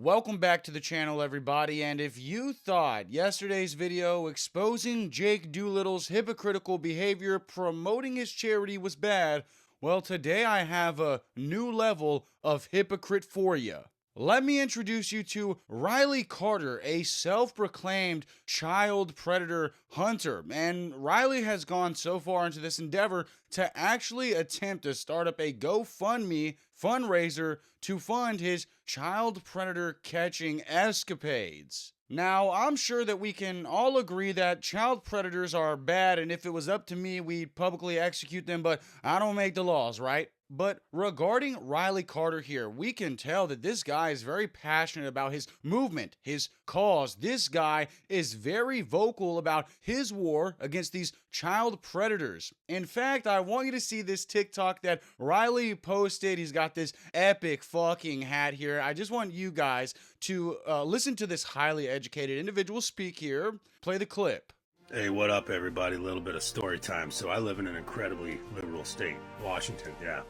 Welcome back to the channel, everybody, and if you thought yesterday's video exposing Jake Doolittle's hypocritical behavior promoting his charity was bad, well, today I have a new level of hypocrite for you. Let me introduce you to Riley Carter, a self-proclaimed child predator hunter. And Riley has gone so far into this endeavor to actually attempt to start up a GoFundMe fundraiser to fund his child predator catching escapades. Now, I'm sure that we can all agree that child predators are bad, and if it was up to me, we'd publicly execute them, but I don't make the laws, right? But regarding Riley Carter here, we can tell that this guy is very passionate about his movement, his cause. This guy is very vocal about his war against these child predators. In fact, I want you to see this TikTok that Riley posted. He's got this epic fucking hat here. I just want you guys to listen to this highly educated individual speak here. Play the clip. Hey, what up, everybody? A little bit of story time. So I live in an incredibly liberal state, Washington, yeah.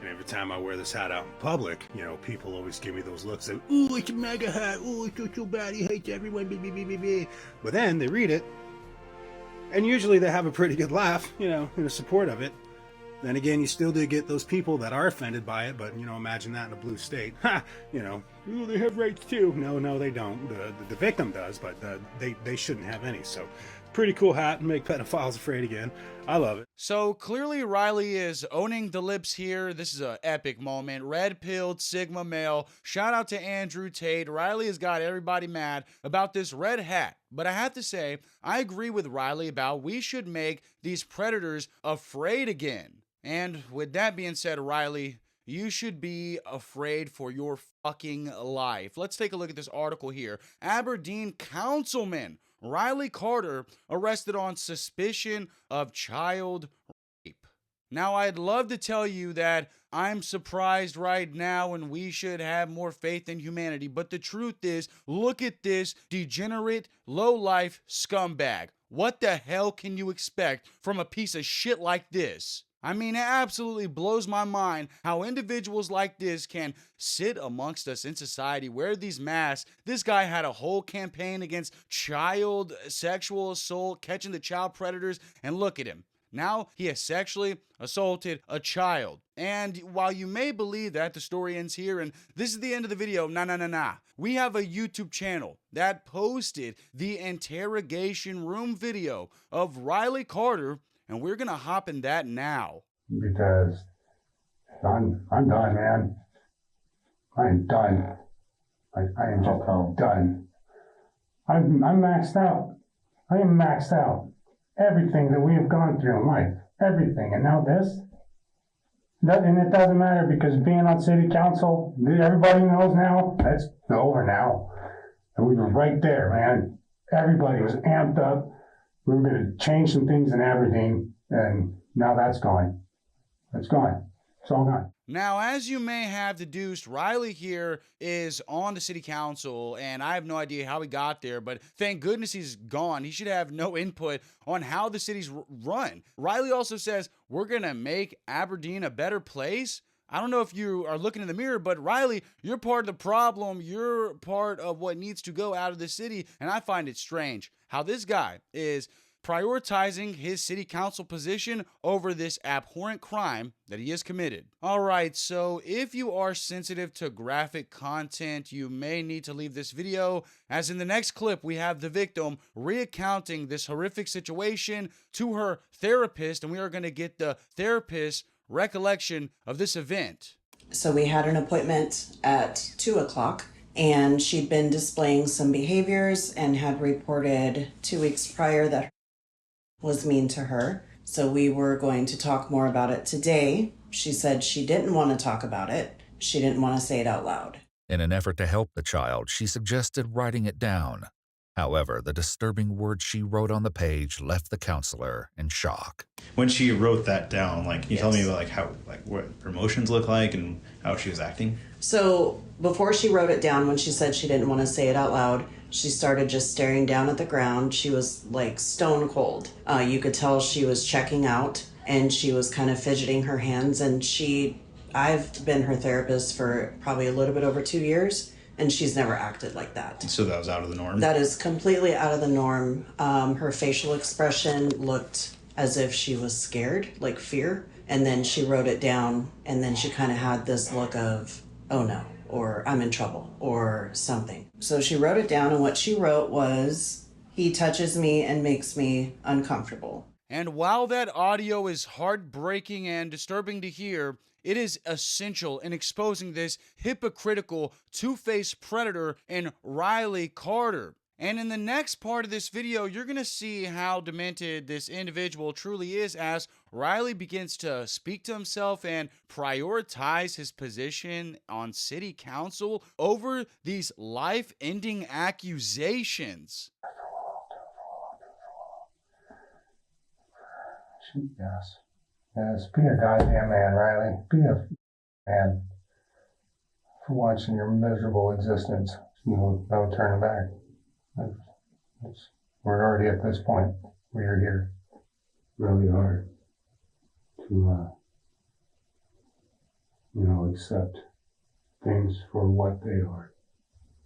And every time I wear this hat out in public, you know, people always give me those looks of, ooh, it's a MAGA hat, ooh, it's so bad, he hates everyone, blah. But then they read it, and usually they have a pretty good laugh, you know, in support of it. Then again, you still do get those people that are offended by it, but, you know, imagine that in a blue state. Ha! You know, ooh, they have rights too. No, they don't. The victim does, but they shouldn't have any, so... Pretty cool hat and make pedophiles afraid again. I love it. So clearly Riley is owning the lips here. This is an epic moment. Red-pilled Sigma male. Shout out to Andrew Tate. Riley has got everybody mad about this red hat. But I have to say, I agree with Riley about we should make these predators afraid again. And with that being said, Riley, you should be afraid for your fucking life. Let's take a look at this article here. Aberdeen councilman Riley Carter arrested on suspicion of child rape. Now, I'd love to tell you that I'm surprised right now and we should have more faith in humanity, but the truth is, look at this degenerate, low-life scumbag. What the hell can you expect from a piece of shit like this? I mean, it absolutely blows my mind how individuals like this can sit amongst us in society, wear these masks. This guy had a whole campaign against child sexual assault, catching the child predators, and look at him. Now he has sexually assaulted a child. And while you may believe that the story ends here and this is the end of the video, nah. We have a YouTube channel that posted the interrogation room video of Riley Carter, and we're gonna hop in that now. Because I'm done, man. I'm done. I am just done. I'm maxed out. I am maxed out. Everything that we have gone through in life, everything, and now this. And it doesn't matter because being on city council, everybody knows now, that's over now. And we were right there, man. Everybody was amped up. We were going to change some things in Aberdeen, and now that's gone. It's gone. It's all gone. Now, as you may have deduced, Riley here is on the city council, and I have no idea how he got there, but thank goodness he's gone. He should have no input on how the city's run. Riley also says, we're going to make Aberdeen a better place. I don't know if you are looking in the mirror, but Riley, you're part of the problem. You're part of what needs to go out of the city, and I find it strange how this guy is prioritizing his city council position over this abhorrent crime that he has committed. All right, so if you are sensitive to graphic content, you may need to leave this video, as in the next clip, we have the victim recounting this horrific situation to her therapist, and we are going to get the therapist's recollection of this event. So we had an appointment at 2 o'clock. And she'd been displaying some behaviors and had reported 2 weeks prior that was mean to her. So we were going to talk more about it today. She said she didn't want to talk about it. She didn't want to say it out loud. In an effort to help the child, she suggested writing it down. However, the disturbing words she wrote on the page left the counselor in shock. When she wrote that down, like, can you tell me about what her emotions look like and how she was acting? So before she wrote it down, when she said she didn't want to say it out loud, she started just staring down at the ground. She was like stone cold. You could tell she was checking out, and she was kind of fidgeting her hands. And I've been her therapist for probably a little bit over 2 years. and she's never acted like that. So that was out of the norm. That is completely out of the norm. Her facial expression looked as if she was scared, like fear. And then she wrote it down, and then she kind of had this look of, oh no, or I'm in trouble, or something. So she wrote it down, and what she wrote was, he touches me and makes me uncomfortable. And while that audio is heartbreaking and disturbing to hear, it is essential in exposing this hypocritical, two-faced predator in Riley Carter. And in the next part of this video, you're going to see how demented this individual truly is as Riley begins to speak to himself and prioritize his position on city council over these life-ending accusations. Yes. Yes. Be a goddamn man, Riley. Be a man. For once in your miserable existence, no turning back. We're already at this point where you're here. Really hard to, accept things for what they are.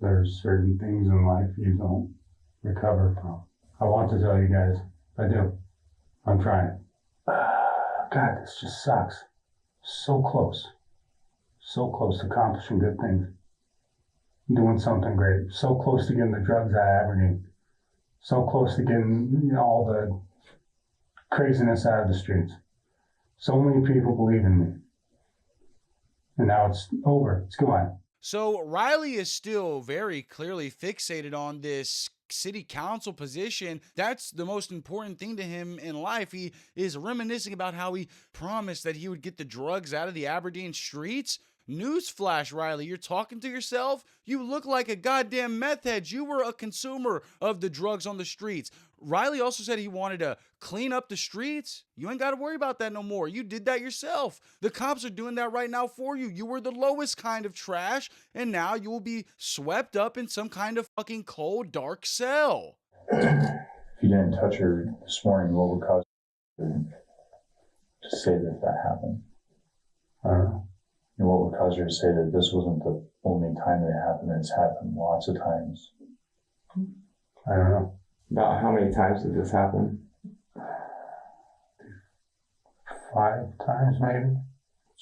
There's certain things in life you don't recover from. I want to tell you guys, I do. I'm trying. God, this just sucks. So close. So close to accomplishing good things. Doing something great. So close to getting the drugs out of Aberdeen. So close to getting all the craziness out of the streets. So many people believe in me. And now it's over. It's gone. So Riley is still very clearly fixated on this city council position. That's the most important thing to him in life. He is reminiscing about how he promised that he would get the drugs out of the Aberdeen streets. Newsflash, Riley, you're talking to yourself? You look like a goddamn meth head. You were a consumer of the drugs on the streets. Riley also said he wanted to clean up the streets. You ain't got to worry about that no more. You did that yourself. The cops are doing that right now for you. You were the lowest kind of trash, and now you will be swept up in some kind of fucking cold, dark cell. If you didn't touch her this morning, what would cause her to say that that happened? I don't know. And what would cause her to say that this wasn't the only time that it happened? It's happened lots of times. I don't know. About how many times did this happen? 5 times maybe.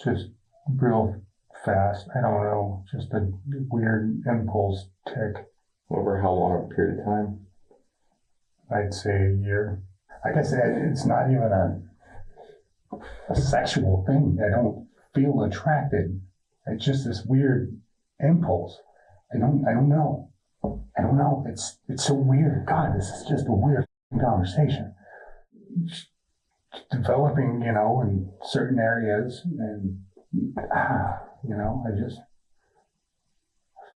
Just real fast. I don't know. Just a weird impulse tick. Over how long a period of time? I'd say a year. Like I said, it's not even a sexual thing. I don't feel attracted. It's just this weird impulse. I don't know. I don't know. It's so weird. God, this is just a weird conversation. Just developing, in certain areas, and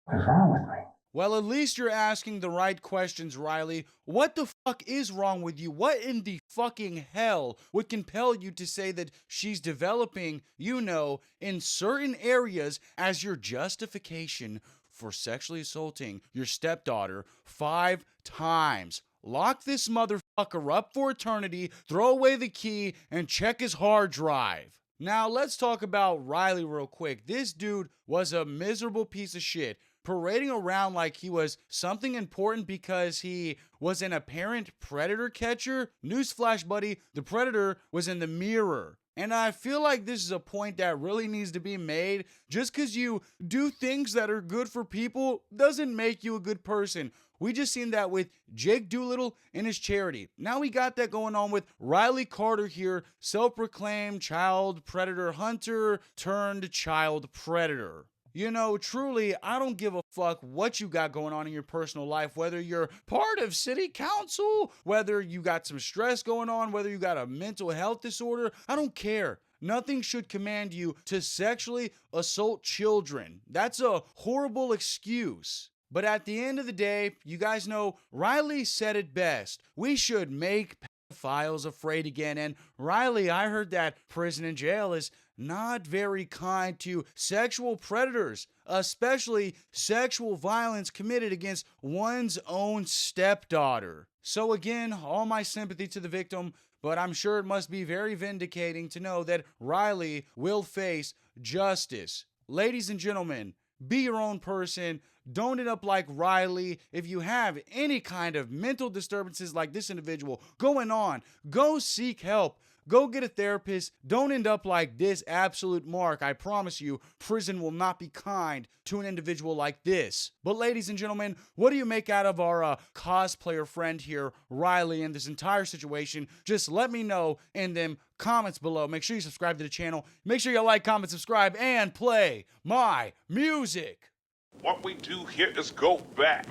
what's wrong with me? Well, at least you're asking the right questions, Riley. What the fuck is wrong with you? What in the fucking hell would compel you to say that she's developing, in certain areas as your justification for sexually assaulting your stepdaughter 5 times? Lock this motherfucker up for eternity, throw away the key, and check his hard drive. Now, let's talk about Riley real quick. This dude was a miserable piece of shit, parading around like he was something important because he was an apparent predator catcher. Newsflash, buddy, the predator was in the mirror. And I feel like this is a point that really needs to be made. Just because you do things that are good for people doesn't make you a good person. We just seen that with Jake Doolittle and his charity. Now we got that going on with Riley Carter here, self-proclaimed child predator hunter turned child predator. Truly, I don't give a fuck what you got going on in your personal life, whether you're part of city council, whether you got some stress going on, whether you got a mental health disorder. I don't care. Nothing should command you to sexually assault children. That's a horrible excuse. But at the end of the day, you guys know, Riley said it best. We should make pedophiles afraid again. And Riley, I heard that prison and jail is not very kind to sexual predators, especially sexual violence committed against one's own stepdaughter. So again, all my sympathy to the victim, but I'm sure it must be very vindicating to know that Riley will face justice. Ladies and gentlemen, Be your own person. Don't end up like Riley. If you have any kind of mental disturbances like this individual going on, go seek help. Go get a therapist. Don't end up like this absolute mark. I promise you, prison will not be kind to an individual like this. But ladies and gentlemen, what do you make out of our cosplayer friend here, Riley, in this entire situation? Just let me know in them comments below. Make sure you subscribe to the channel. Make sure you like, comment, subscribe, and play my music. What we do here is go back.